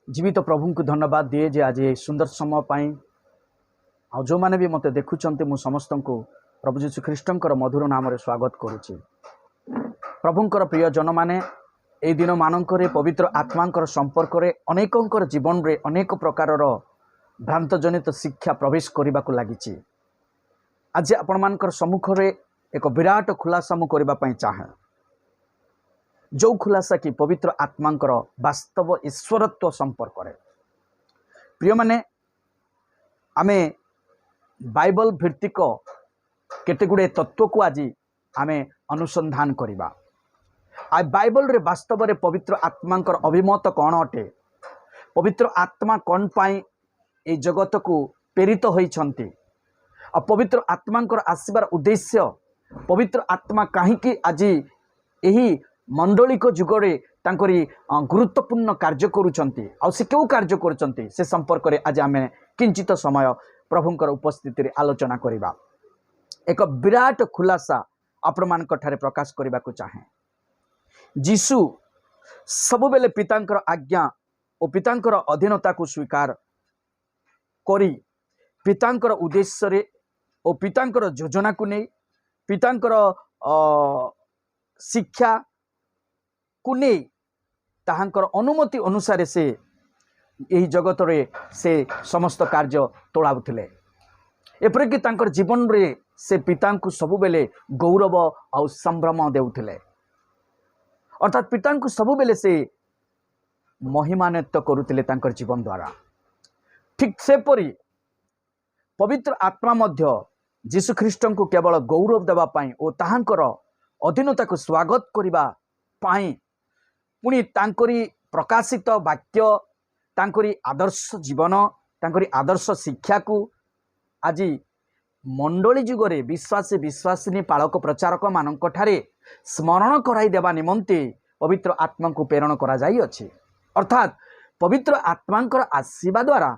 जीवित प्रभु को धन्यवाद दिए जे आज सुंदर समय पाई आ जो माने भी मते देखुचंते मु समस्त को प्रभु जीशु ख्रीष्टंकर मधुर नाम रे स्वागत करुछि। प्रभुंकर प्रिय जन माने ए दिन मानकर पवित्र आत्मांकर संपर्क रे अनेकंकर जीवन रे अनेक प्रकार भ्रांत जनित शिक्षा प्रवेश करने को लगी। आज आपण मानकर सम्मुख रे एक विराट खुलासा मु करबा पई चाहे, जो खुलासा कि पवित्र आत्मांकर वास्तव ईश्वरत्व संपर्क रे। प्रिय माने आमे बाइबल भित्तिक केतेगुडे तत्व को आज आमे अनुसंधान करिबा। आ बाइबल रे वास्तव रे पवित्र आत्मांकर अभिमत कौन अटे, पवित्र आत्मा कौन पाई ए जगत को प्रेरित होइछंती, आ पवित्र आत्मांकर आसीबार उद्देश्य, पवित्र आत्मा काहीकि आज एही मंडलिक जुगरे तांकरी गुरुत्वपूर्ण कार्य करुछंती, आ से केउ कार्य करुछंती से संपर्क रे आज आमे किंचित समय प्रभुंकर उपस्थिति रे आलोचना करिबा। एक विराट खुलासा आपण मानक ठारे प्रकाश करिबा को चाहे। जीशु सब बेले पितांकर आज्ञा और पितांकर अधीनता को स्वीकार करी पितांकर उद्देश्य रे और पितांकर योजना को नहीं, पितांकर शिक्षा को नहीं, ताहांकर अनुमति अनुसार से यही जगत रे से समस्त कार्य तोड़ाउथिले। एपरिक तांकर जीवन रे से पिता को सब बेले गौरव और संभ्रम देउथिले, अर्थात पिता को सब बेले से महिमान्वित करुथिले तांकर जीवन द्वारा। ठीक से परी पवित्र आत्मा मध्य जीशु ख्रीष्ट को केवल गौरव देवा पाई और ताहांकर अधीनता को स्वागत करिबा पाई, पुणी तांकरी प्रकाशित वाक्य, तांकरी आदर्श जीवन, तांकरी आदर्श शिक्षा को आज मंडली जुगरे विश्वासी विश्वासिनी पालक प्रचारक मानक ठारे स्मरण कराई देवा निमंते पवित्र आत्मा को प्रेरण करा जाई अछि। अर्थात पवित्र आत्मांकर आशीर्वाद द्वारा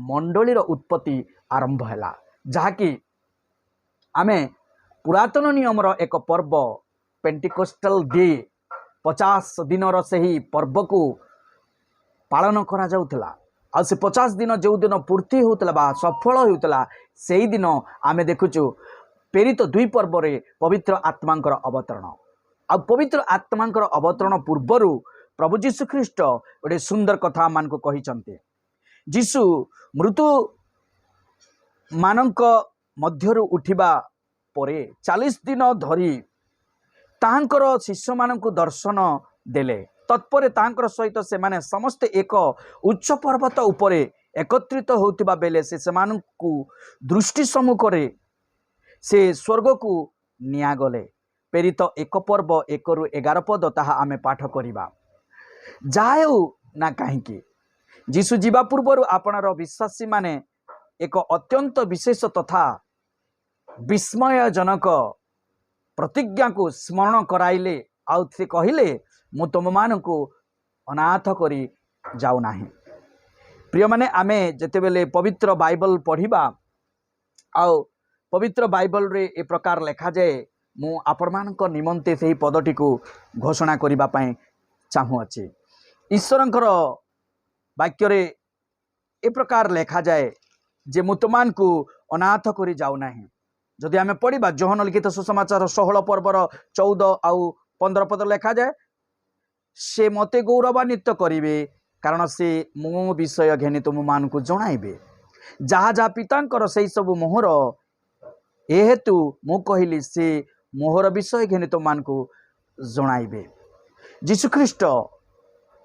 मंडलीर उत्पत्ति आरंभ हैला, जहाँकि आमे पुरातन नियमर एक पर्व पेंटिकोस्टल डे 50 दिन से ही पर्व को पालन करा जाउतला। आ से 50 दिन जो दिन पूर्ति होतला बा सफल होतला, सेही दिन आमे देखुचु प्रेरित 2 पर्व रे पवित्र आत्मांकर अवतरण। आ पवित्र आत्मांकर अवतरण पूर्वरु प्रभु जीशु ख्रीष्ट गोटे सुंदर कथा मान को कहिचंते। जीशु मृत्यु मानक मध्यरु उठिबा परे 40 दिन धरी तांकर शिष्य मानक दर्शन देले। तत्परे तांकर सहित से माने समस्त एक उच्च पर्वत उपरे एकत्रित होतिबा बेले से सेमानकु दृष्टि सम्मुख रे से स्वर्ग को निया गले। प्रेरित 1 पर्व 1 रु 11 पद ताहा आमे पाठ करिबा। जायउ ना काहीकि जीशु जीवा पूर्वरु आपणार विश्वासी माने एक अत्यंत विशेष तथा विस्मयजनक प्रतिज्ञा को स्मरण कराइले। आउ से कहिले मु तुम मानकु अनाथ करी जाऊ नाही। प्रिय माने आमे जेतेबेले पवित्र बाइबल पढ़िबा आउ पवित्र बाइबल रे ए प्रकार लिखा जाए, मु आपण मानक निमंते सेही पदटी को घोषणा करिबा पई चाहू अछि। ईश्वरंकर वाक्य रे ए प्रकार लिखा जाए जे मु तुमान को अनाथ करी जाऊ नाही। जदि आमे पढ़िबा जोहन लिखित सुसमाचार 16 पर्वर 14 आउ 15 पद लिखा जाए, से मते गौरवान्वित करिवे कारण से मो विषय घेनी तुम मान को जणाइबे। जहा जहा पितांकर सही सब मोहर ए हेतु मु कहली से मोहर विषय घेनी तुम मान को जणाइबे। जीशु ख्रीष्ट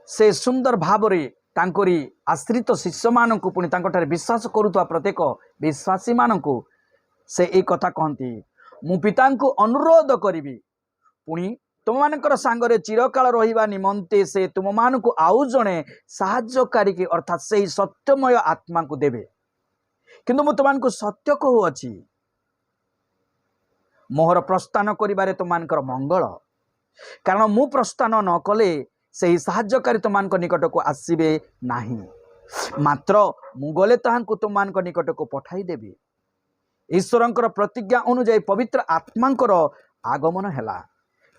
से सुंदर भाव रे तांकरी आश्रित शिष्य मान को पुणी तांकर ठारे विश्वास करुवा प्रत्येक विश्वासी मान को से एक कथा कहती, मु पिता को अनुरोध करी पुणी तुम मानकर सांगरे चिरकाल रहिबा निमंते से तुम मान को आउ जणे साहाय्यकारी के अर्थात से सत्यमय आत्मा को देवे। किंतु मु तुम को सत्य कहू अछि, मोहर प्रस्थान करिबारे तुम मानकर मंगल, कारण मु प्रस्थान न कले से साहाय्यकारी तुम मान निकट को आसीबे नाही, मात्र मु गले ताहांकु तुम मान निकट को पठाई देबी। ईश्वरंकर प्रतिज्ञा अनुଯାयी पवित्र आत्मांकर आगमन हैला।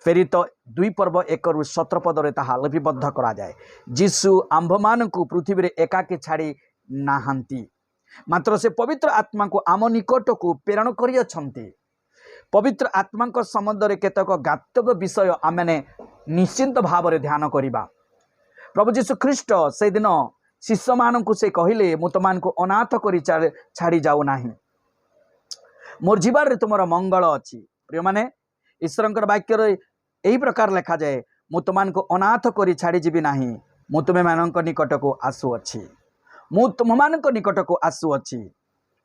फेरित 2 पर्व 1-17 पदरे ताहा लिपिबद्ध करा जाए। जीशु आंभमान को पृथ्वी रे एकाकी छाड़ी नाहांती, मात्र से पवित्र आत्मा को आम निकट को प्रेरण करियछंती। पवित्र आत्मा को संबंध में केतक ज्ञातव्य विषय आमने निश्चिंत भाव में ध्यान करिबा। प्रभु जीशु ख्रीष्ट से दिन शिष्य मान को से कहले मु तुम को अनाथ करी छाड़ी जाऊ नाही, मोर जीवार तुमर मंगल अच्छी। प्रिय माने ईश्वर वाक्य यही प्रकार लिखा जाए, मु तुम को अनाथ करी छाड़ी जीवी नाही, मु तुम मान निकट को आसुअछि, मु तुम मान निकट को आसुअछि।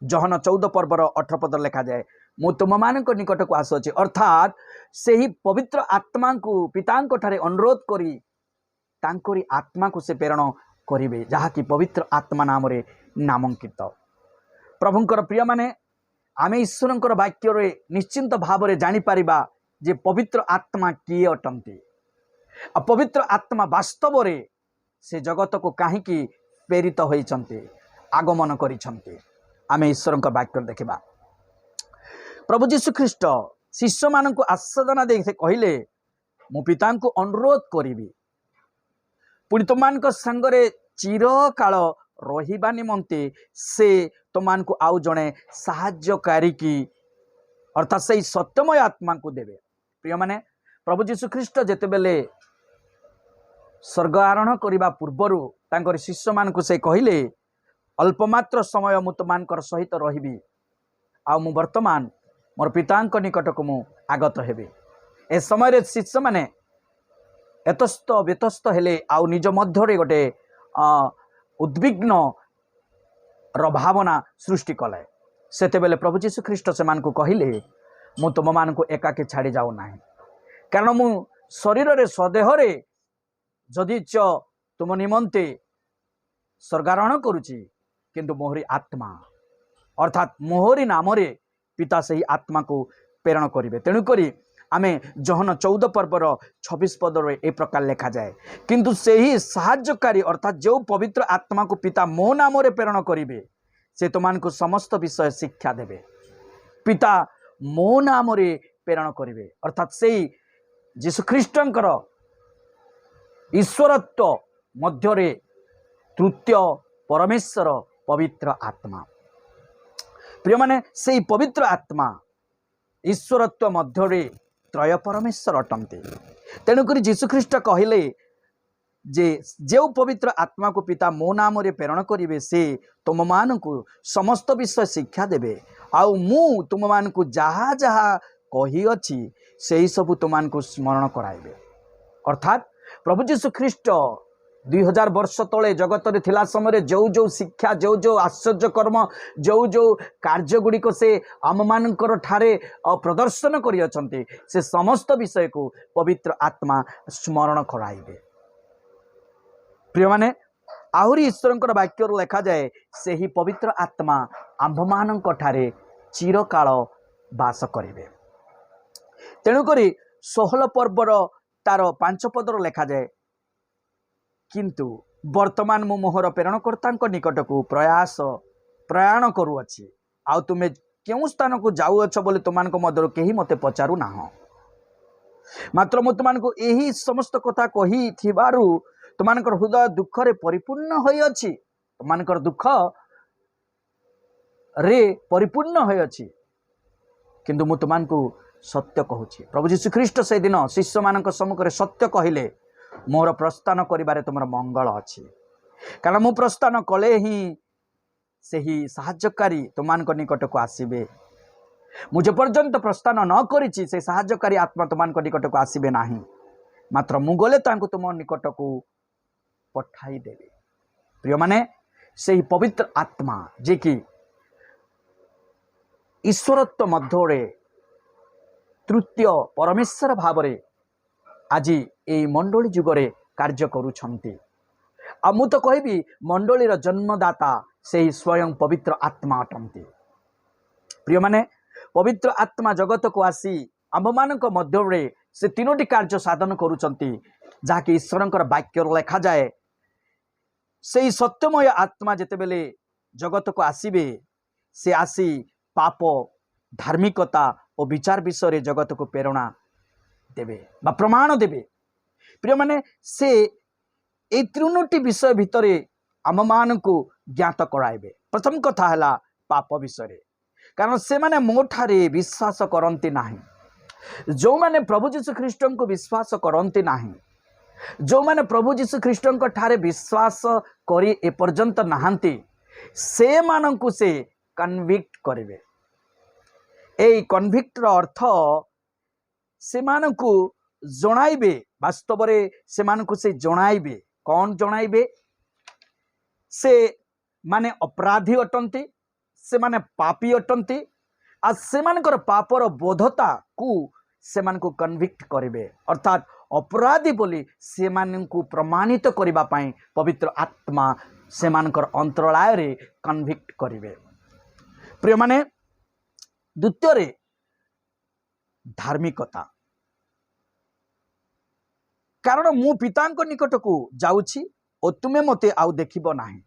जहन 14 पर्वर 18 पद लिखा जाए, मु तुम मान निकट को आसुअछि। अर्थात से ही पवित्र आत्मा को पिता ठारे अनुरोध करी तांकरी आत्मा को से प्रेरण करिवे, जहाँकि पवित्र आत्मा नाम रे नामांकित। प्रभुंकर प्रिय माने आमे ईश्वरंकर वाक्य रे निश्चिंत भाव में जानी परिबा जे पवित्र आत्मा किए अटंती। पवित्र आत्मा वास्तव रे से जगत को काहीकि प्रेरित होइछन्ते, आगमन करिछन्ते। आमे ईश्वरंकर वाक्य देखिबा। प्रभु जीशु ख्रीष्ट शिष्य मान को आस्वादना दे कहले मु पिता को अनुरोध करिबी, पुणी तुमान संगरे चिरकाल रहिबा निमंते से तुमान को आउ जड़े साहाय्यकारी की अर्थात से सत्यमय आत्मा को देवे। प्रिय माने प्रभु जीशु ख्रीष्ट जेते बेले स्वर्ग आरोहण करने पूर्वर तांकर शिष्य मान को से कहले अल्पमात्र समय मु तुमानकर सहित रहिबी, आ मु वर्तमान मोर पिता निकट को मु आगत हेबी। ए समय शिष्य माने एतस्त व्यतस्त हेले आउ निज मध्य गोटे उद्विग्न भावना सृष्टि कले। सेते बेले प्रभु जीशु ख्रीष्ट से मान को कहले मु तुम मान को एकाकी छाड़ी जाऊ नाही, कारण मु शरीर रे सदेह रे जदिच तुम निमंते स्वर्गारोहण करुची, किंतु मोहरी आत्मा अर्थात मोहरी नाम रे पिता से ही आत्मा को प्रेरण करिवे। तेणु करी आमे जहन 14 पर्वर 26 पद रे ए प्रकार लिखा जाए, किंतु से ही साहाय्यकारी अर्थात जो पवित्र आत्मा को पिता मो नाम रे प्रेरण करिवे से तुमान को समस्त विषय शिक्षा देवे। पिता मो नाम रे प्रेरण करिवे अर्थात से ही जीशु ख्रीष्टंकर ईश्वरत्व मध्य रे तृतीय परमेश्वर पवित्र आत्मा। प्रिय माने से पवित्र आत्मा ईश्वरत्व मध्य रे त्रय परमेश्वर अटंती। तेणुक जीशु ख्रीष्ट कहले जे जो पवित्र आत्मा को पिता मो नाम रे प्रेरण करिवे से तुम मान को समस्त विषय शिक्षा देवे, आउ मु तुम मान को जहा जहा कही अछि से सब तुम मान को स्मरण कराइबे। अर्थात प्रभु जीशु ख्रीष्ट 2000 वर्ष तले जगत रे थिला समय जो जो शिक्षा जो जो आश्चर्य कर्म जो जो कार्य गुड़िक से आम मानकर ठारे प्रदर्शन करि अछंती से समस्त विषय को पवित्र आत्मा स्मरण कराइबे। प्रिय माने आहुरी ईश्वरंकर वाक्य लिखा जाए से ही पवित्र आत्मा आंभमानंक ठारे चिरकाल वास करिवे। तेणुकरी 16 पर्वर तार 5 पदर लिखा जाए, किंतु वर्तमान मु मोहर प्रेरणकर्ता निकट को प्रयाण करुअछि, आउ तुमे केउ स्थान को जाऊअछ बोले तुमान को मधुर केही मते पचारू नाह, मात्र मु तुमान को एही समस्त कथा कही थिबारु तुमानकर हृदय दुख रे परिपूर्ण होई अछि, तुमानकर दुख रे परिपूर्ण होई अछि, किंतु मु तुमान को सत्य कहूछि। प्रभु जीशु ख्रीष्ट से दिन शिष्य मानक सम्मुख सत्य कहले मोर प्रस्थान करिबारे तुमर मंगल अछि, कारण मु प्रस्थान कले ही से ही साहाय्यकारी तुमानक निकट को आसीबे। मुझे पर्यंत प्रस्थान न करिछि से साहाय्यकारी आत्मा तुमानक निकट को आसीबे नाही, मात्र मु गले तांको तुम निकट को पठाई देबे। प्रिय माने से ही पवित्र आत्मा जे कि ईश्वरत्व मध्य तृतीय परमेश्वर भाव रे आज ये मंडली जुगरे कार्य करुछंती। आ मु तो कहबी मंडलीर जन्मदाता से ही स्वयं पवित्र आत्मा अटंती। प्रिय माने पवित्र आत्मा जगत को आसी आम मानक मध्य रे से 3टी कार्य साधन करुछंती, जहाँकि ईश्वरंकर वाक्य लिखा जाए से सत्यमय आत्मा जेते बेले जगत को आसीबे से आसी पाप धार्मिकता और विचार विषय जगत को प्रेरणा देवे बा प्रमाण देवे प्रिय माने से ए त्रिनोटी विषय भितर आम मान को ज्ञात कराइबे। प्रथम कथा है पाप विषय कारण से माने मोठारे विश्वास करती नाही जो माने प्रभु जीशु ख्रीष्ट को विश्वास करती नाही जो माने प्रभु जीशु ख्रीष्ट ठारे विश्वास करी ए पर्यंत नहांती से मानंकु से कन्विक्ट करिवे। ए कन्विक्ट रो अर्थ से मानंकु जणाइबे वास्तव रे से मानंकु से जणाइबे कौन जणाइबे से माने अपराधी अटंती से माने पापी अटंती आ से मानकर पापर बोधता को से मानकु कन्विक्ट करिवे अर्थात अपराधी बोली से मानकु प्रमाणित करिबा पई पवित्र आत्मा से मानकर अंतरालय रे कन्विक्ट करिवे। प्रिय माने द्वितीय रे धार्मिकता कारण मु पितांक निकट को जाउछि ओ तुमे मते आउ देखिबो नाही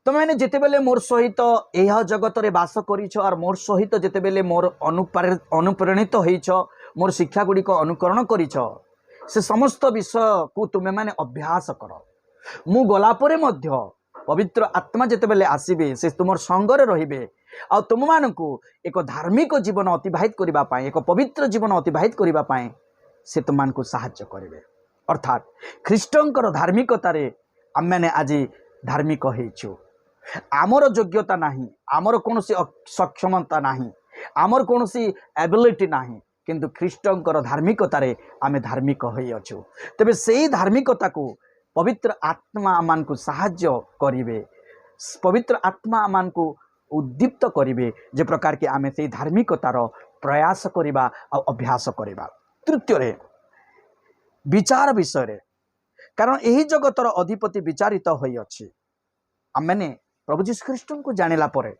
तुम मैंने जिते बेले मोर सहित यह जगत रे वास करिछ और मोर सहित जिते बेले मोर अनुप्रेरित होइछ मोर शिक्षा गुड़ी को अनुकरण करिछ से समस्त विषय को तुमे माने अभ्यास कर मु गला परे मध्य पवित्र आत्मा जिते बेले आसीबे से तुमर संगरे रहिबे आ तुम मानकु एक धार्मिक जीवन अतिबाहित करिबा पाए एक पवित्र जीवन अतिबाहित करिबा पाए से तुम मानकु सहाय्य करिवे अर्थात ख्रीष्टंकर धार्मिकता रे आम माने आज धार्मिक होइछु आमर योग्यता नाही आमर कोनोसी सक्षमता नाही आमर कोनोसी एबिलिटी नाही किंतु ख्रीष्टंकर धार्मिकता रे आमे धार्मिक होई अछु तबे सेही धार्मिकता को पवित्र आत्मा आमान को सहाय्य करिवे पवित्र आत्मा आमान को उद्दीप्त करिवे जे प्रकार के आमे सेही धार्मिकतार प्रयास करिबा आ अभ्यास करिबा। तृतीय रे विचार विषय रे कारण एही जगतर अधिपति विचारित होई अछि आमे प्रभु जीशु ख्रीष्ट को जानिला परे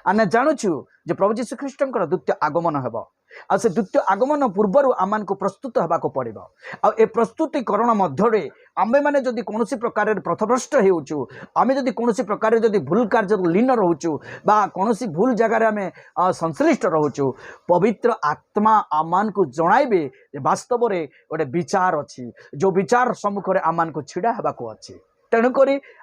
आने जानुछु जे प्रभु जीशु ख्रीष्टंकर द्वितीय आगमन हेबो आ से द्वितीय आगमन पूर्वर आमान को प्रस्तुत हेबा को पड़िबो आ ए प्रस्तुतिकरण मध्यरे आमे माने जदि कोनोसी प्रकार रे पथभ्रष्ट हेउछु आमे जदि कोनोसी प्रकार रे जदि भूल कार्य लीन रहउछु बा कोनोसी भूल जगह रे आमे संश्लिष्ट रहउछु पवित्र आत्मा आमान को जणाइबे जे वास्तव रे ओडे विचार अछि जो विचार सम्मुख रे आमान को छिडा हेबा को अछि तेणुक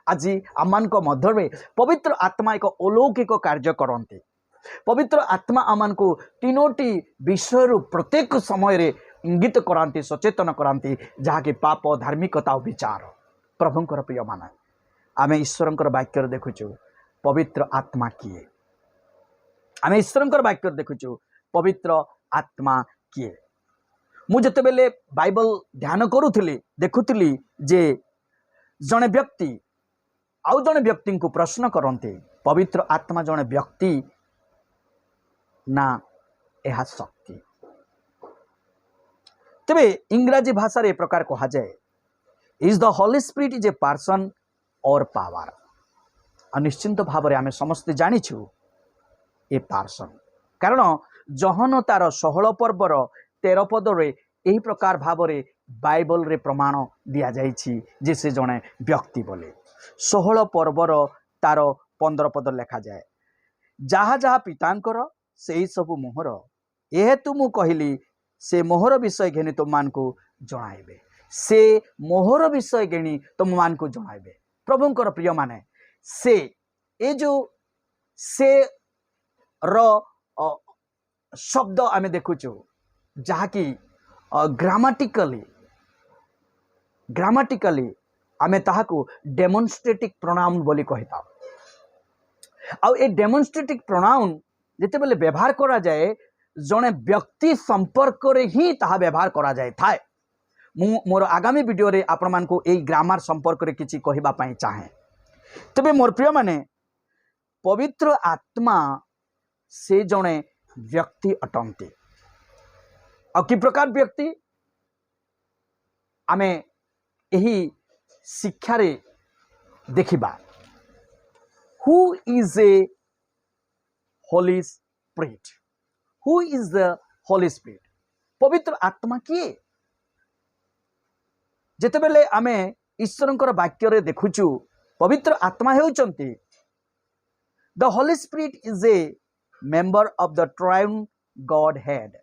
आज आमान मध्य पवित्र आत्मा एक अलौकिक कार्य करते पवित्र आत्मा आमान को तीनोटी विषय प्रत्येक समय रे इंगित करांती सचेतन करांती जहाँकि पाप धार्मिकता और विचार प्रभुंकर प्रिय मान आम ईश्वर वाक्य देखुचु पवित्र आत्मा किए आम ईश्वर वाक्य देखुचु पवित्र आत्मा किए मुझे बेले बाइबल ध्यान करुली देखुली जे जड़े व्यक्ति आउ जड़े व्यक्ति को प्रश्न करते पवित्र आत्मा जड़े व्यक्ति ना यह शक्ति तेबे इंग्राजी भाषा रे प्रकार कहा जाए is the Holy Spirit is a person और पावर निश्चिंत भाव में आम समस्ते जानिछु ए पर्सन कारण जहन तार 16 पर्वर 13 पद रे यही प्रकार भाव में बाइबल रे प्रमाण दिया जाइछि जे से जड़े व्यक्ति बोले 16 पर्वर तार 15 पद लेखा जाए जहाँ जहाँ पितांकर से सबु मोहर एहेतु मु कहली से मोहर विषय घेनी तुम मान को जणाइबे से मोहर विषय घेनी तुम मान को जणाइबे। प्रभुंकर प्रिय माने से ए जो से रो शब्द आमे देखुचु जहाँकि ग्रामाटिकली आमे ताहाकु डेमोन्स्ट्रेटिव प्रोनाउन बोली कहिता आउ ए डेमोन्स्ट्रेटिव प्रोनाउन जेते बेले व्यवहार करा जाए जने व्यक्ति संपर्क रे ही ताहा व्यवहार करा जाए थाए मोर आगामी वीडियो रे आपण मान को ए ग्रामर संपर्क रे किछि कहिबा पई चाहे तबे मोर प्रिय माने पवित्र आत्मा से जने व्यक्ति अटंती और कि प्रकार व्यक्ति आमे यही शिक्षा रे देखिबा who is a Holi spirit who is the Holy spirit पवित्र आत्मा किए जेते बेले आमे ईश्वरंकर वाक्य रे देखुचु पवित्र आत्मा हेउचंती the Holy Spirit is a member of the triune Godhead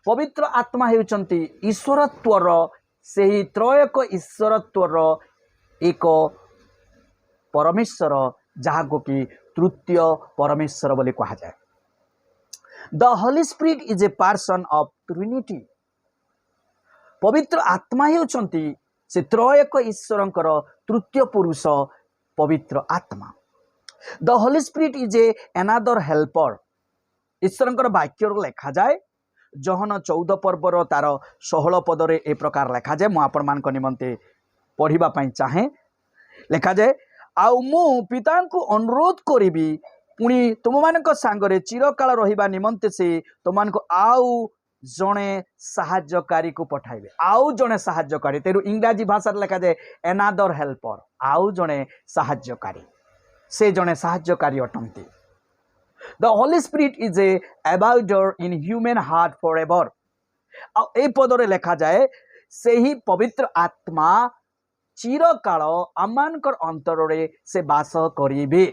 पवित्र आत्मा हेउचंती ईश्वरत्वर सेही त्रयक ईश्वरत्वर एक परमेश्वर जहाको कि तृतीय परमेश्वर बोली कहा जाए। The Holy Spirit is a person of Trinity. पवित्र आत्मा हेउचंती से त्रयक ईश्वरंकर तृतीय पुरुष पवित्र आत्मा। The Holy Spirit is a another helper. ईश्वरंकर वाक्य लेखा जाए जहन 14 पर्वर तार 16 पदरे ए प्रकार लेखा जाए। मु आपण मान निमंते पढ़िबा पई चाहे। लेखा जाए आउ मु पिता को अनुरोध करी पुणी तुम मान सांगरे चिरकाल रहिबा निमंते से तुम मान आउ जणे साहाय्यकारी को पठाइबे। आउ जणे साहाय्यकारी तेरु इंग्राजी भाषा लेखा जाए अनदर हेल्पर। आउ जणे साहाय्यकारी से जणे साहाय्यकारी अटंती। The Holy Spirit is a abider in human heart forever. आ ए पदरे लेखा जाए से ही पवित्र आत्मा चिरकाल आमानकर अंतरे से वास करिबे।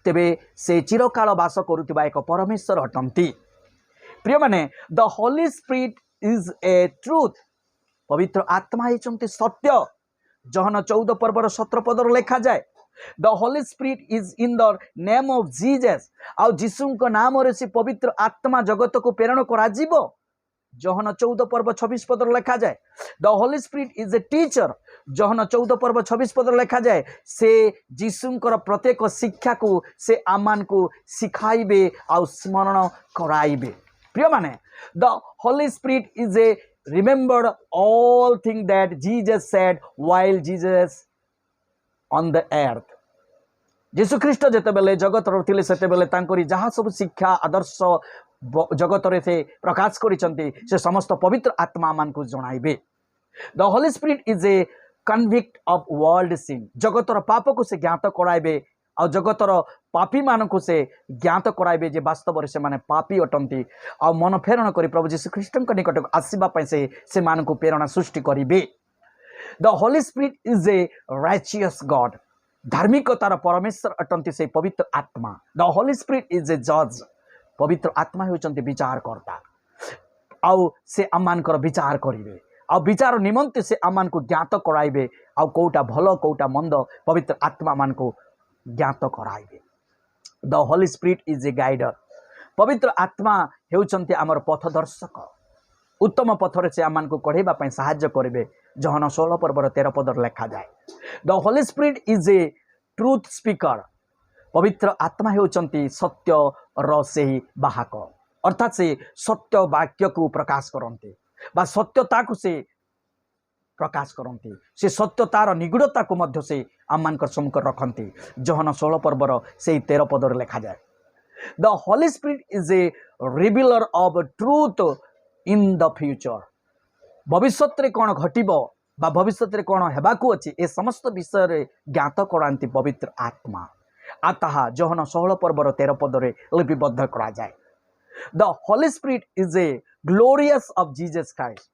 तेबे से चिरकाल वास करुथिबा एक परमेश्वर अटंती। प्रिय माने the Holy Spirit is a truth. पवित्र आत्मा हेचंती सत्य। जहन 14 पर्वर 17 पदर लेखा जाए the Holy Spirit is in the name of Jesus. आ जीसु को नाम रे से पवित्र आत्मा जगत को प्रेरण करा जीवो। जहन 14 पर्व 26 पदर लेखा जाए the Holy Spirit is a teacher. जहन 14 पर्व 26 पदर लेखा जाए से जीसुंकर प्रत्येक शिक्षा को से आमान को सिखाइबे आ स्मरण कराइबे। प्रिय माने the Holy Spirit is a remember all thing that Jesus said while Jesus on the earth. जीसु ख्रीष्ट जेतेबेले जगत रथिले सेतेबेले तांकरी जहाँ सब शिक्षा आदर्श जगत रे से प्रकाश करिसंती से समस्त पवित्र आत्मा मान को जणाइबे। The Holy Spirit is a convict of world sin. जगतर पाप को से ज्ञात कराइबे आ जगतर पापी मान को से ज्ञात कराइबे जे वास्तव रे से माने पापी अटंती आ मन फेरण करी प्रभु जीसु ख्रीष्ट निकट को आसीबा पई से मान को प्रेरणा सृष्टि करिबे। The Holy Spirit is a righteous God. धार्मिकतार परमेश्वर अटंती से पवित्र आत्मा। The Holy Spirit is a जज। पवित्र आत्मा होचंती विचार करता आउ से आमानकर विचार करिवे आ विचार निमंते से आमान को ज्ञात कराइबे आ कोटा भलो कोटा मंद पवित्र आत्मा मान को ज्ञात कराइबे। The Holy Spirit is a guider. पवित्र आत्मा हेउचंती आमर पथदर्शक। उत्तम पथरे से आमान को कढ़ेबा पई सहाय्य करिवे। जहन 16 पर्वर 13 पदर लेखा जाए the Holy Spirit is a truth speaker. पवित्र आत्मा हेउचंती सत्य र सेही बाहक। अर्थात से सत्य वाक्य को प्रकाश करते बा सत्यता को से प्रकाश करते से सत्यतार निगूढ़ता को मध्य से आमानकर सम्मुख रखते। जहन 16 पर्वर से 13 पदर लेखा जाए the Holy Spirit is A revealer of truth in the future. भविष्य रे कौन घटिबो बा भविष्य रे कौन हेबाकू अछि ए समस्त विषय रे ज्ञात करांती पवित्र आत्मा। आताहा जहन 16 पर्वर 13 पदरे लिपिबद्ध करा जाए। The Holy Spirit is a glorious of Jesus Christ.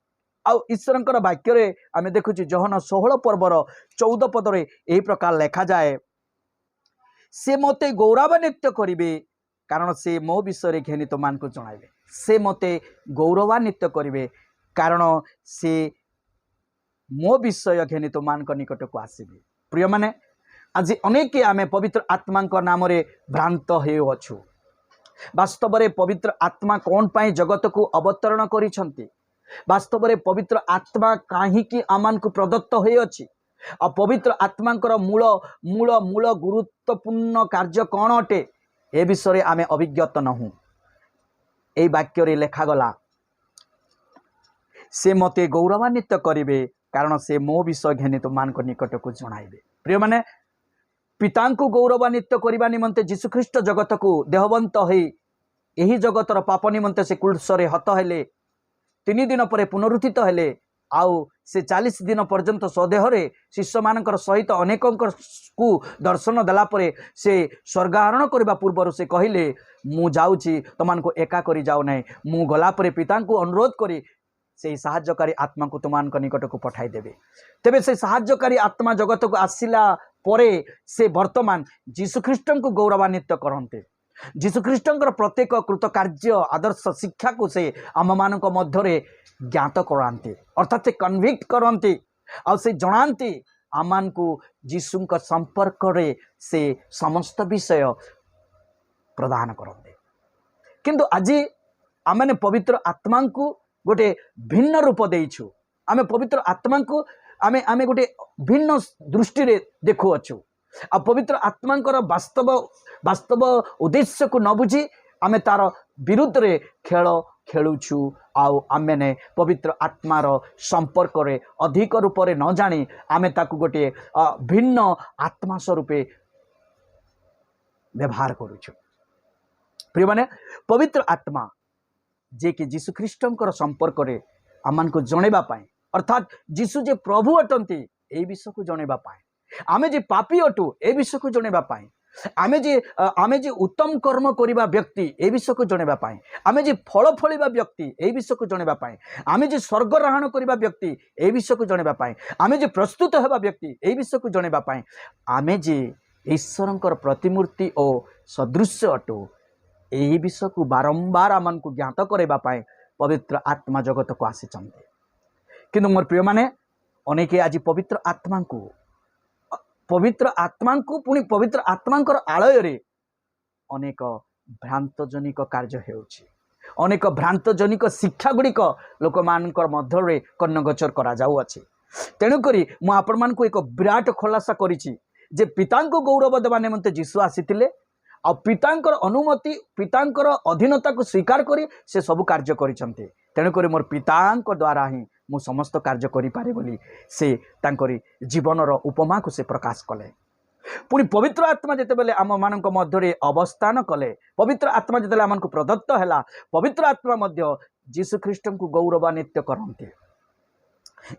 आ ईश्वरंकर वाक्य रे आमे देखुची जहन 16 पर्वर 14 पदरे एही प्रकार लेखा जाए से मते गौरवान्वित करिवे कारण से मो विषय रे घेनी तो मान को जणाइबे। से मते गौरवान्वित करिवे कारण से मो विषय घेनी तो मान को निकट को आसीबे। प्रिय माने आज अनेक आमे पवित्र आत्मा नाम रे भ्रांत हेउ अछु। वास्तव रे पवित्र आत्मा कौन पाई जगत को अवतरण करिसंती। वास्तव रे पवित्र आत्मा काहे कि आमान को प्रदत्त होई अछि आ पवित्र आत्मांकर मूल मूल मूल गुरुत्वपूर्ण कार्य कौन अटे ए विषय रे आमे अभिज्ञत नहु। ए वाक्य रे लेखा गला से मते गौरवान्वित करिवे कारण से मो विषय घेनी तो मान को निकट को जणाइबे। प्रिय माने पिता को गौरवान्वित करने निमंते जीशु ख्रीष्ट जगत को देहवंत होई एही जगतर पाप निमंते से क्रूसरे हत हेले 3 दिन पर पुनरुत्थित हेले आउ से 40 दिन पर्यंत स्वदेहरे शिष्य मानकर सहित अनेकंकर को दर्शन देला परे से स्वर्गारोहण करबा पूर्व से कहले मु जाउची तमान को एका करी जाऊ नै मु गला परे पिता को अनुरोध करी से साहाय्यकारी आत्मा को तुमान निकट को पठाई देबे। तेबे से साहाय्यकारी आत्मा जगत को आसिला परे से वर्तमान जीशु ख्रीष्ट को गौरवान्वित करते जीशुख्रीष्टर प्रत्येक कृतकार्य आदर्श शिक्षा को से आम मान मध्य ज्ञात कराते अर्थात से कन्विक्ट करते आ से जनाते आमान को जीशु संपर्क रे से समस्त विषय प्रदान करते किंतु आज आम पवित्र आत्मा को गोटे भिन्न रूप देइछु आम पवित्र आत्मा को आमे आमे गोटे भिन्न दृष्टि रे देखु अच्छु आ पवित्र आत्मा वास्तव वास्तव उद्देश्य को न बुझी आमे तार विरुद्ध रे खेल खेलुछु आमे पवित्र आत्मार संपर्क रे अधिक रूप रे न जानी आमे ताकु गोटे भिन्न आत्मा स्वरूपे व्यवहार करुछु। प्रिय माने पवित्र आत्मा जे कि जीशुख्रीष्टर संपर्क रे आमान को जणेबा पाए अर्थात जीशु जे प्रभु अटंती ए विषय को जणेबा पाए आमे जे पापी अटु ए विषय को जणेबा पाए आमे जे उत्तम कर्म करिबा व्यक्ति ए विषय को जणेबा पाए आमे जे फल फलिबा व्यक्ति ए विषय को जणेबा पाए आमे जे स्वर्ग राहण करिबा व्यक्ति ए विषय को जणेबा पाए आमे जे प्रस्तुत हेबा व्यक्ति ए विषय को जणेबा पाए आमे जे ईश्वरंकर प्रतिमूर्ति और सदृश्य अटु एही विषय को बारंबार आमन को ज्ञात करबा पाए पवित्र आत्मा जगत को आसीचंते किंतु मोर प्रिय माने अनेके आज पवित्र आत्मा को पुणी पवित्र आत्मांकर आलय रे अनेक भ्रांतजनिक कार्य हेउछि अनेक भ्रांतजनिक शिक्षा गुड़िक लोक मानकर मध्य रे कन्नगोचर करा जाउ अछि तेणु करी मु आपण मान को एक विराट खुलासा करिछि जे पितांको गौरव देवा निमंते जीशु आसीथिले आ पितांकर अनुमति पितांकर अधीनता को स्वीकार करी से सब कार्य करिसंते तेणु करी मोर पितांक द्वारा ही मु समस्त कार्य करि पारे बोली से तांकरी जीवनर उपमा को से प्रकाश कले पुणी पवित्र आत्मा जेते बेले आम मानक मध्य अवस्थान कले पवित्र आत्मा जेते आमन को प्रदत्त हैला पवित्र आत्मा मध्य जीशुख्रीष्ट को गौरवान्वित करते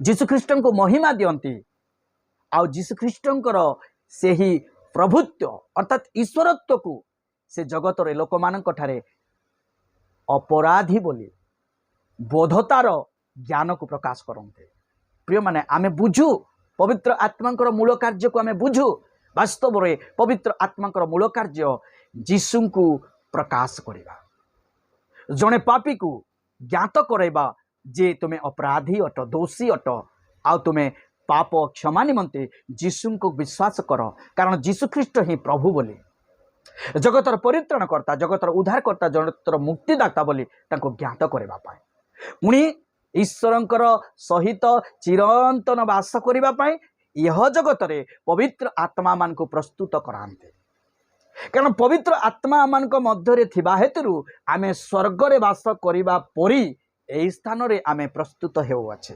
जीशुख्रीष्ट को महिमा दियंती आ जीशुख्रीष्टर से ही प्रभुत्व अर्थात ईश्वरत्व को से जगत रे लोक मानक ठारे अपराधी बोली बोधतार ज्ञान को प्रकाश करते प्रिय माने आमे बुझू पवित्र आत्मांकर मूल कार्य को आमे बुझू वास्तव रे पवित्र आत्मांकर मूल कार्य जीशु को प्रकाश करिबा जने पापी को ज्ञात करैबा जे तुमे अपराधी अट दोषी अट आ तुमे पाप क्षमा निमंते जीशु को विश्वास कर कारण जीशुख्रीष्ट ही प्रभु बोली जगतर परित्राणकर्ता जगतर उद्धारकर्ता जगतर मुक्तिदाता बोली तांको ज्ञात करबा पाए पुणी ईश्वरंकर सहित चिरंतन वास करबा पाए यह जगत रे पवित्र आत्मा मान को प्रस्तुत करांते कारण पवित्र आत्मा मान को मध्य रे थिबा हेतु आमे स्वर्ग रे वास करबा परी एई स्थान रे आमे प्रस्तुत हेउ अछि।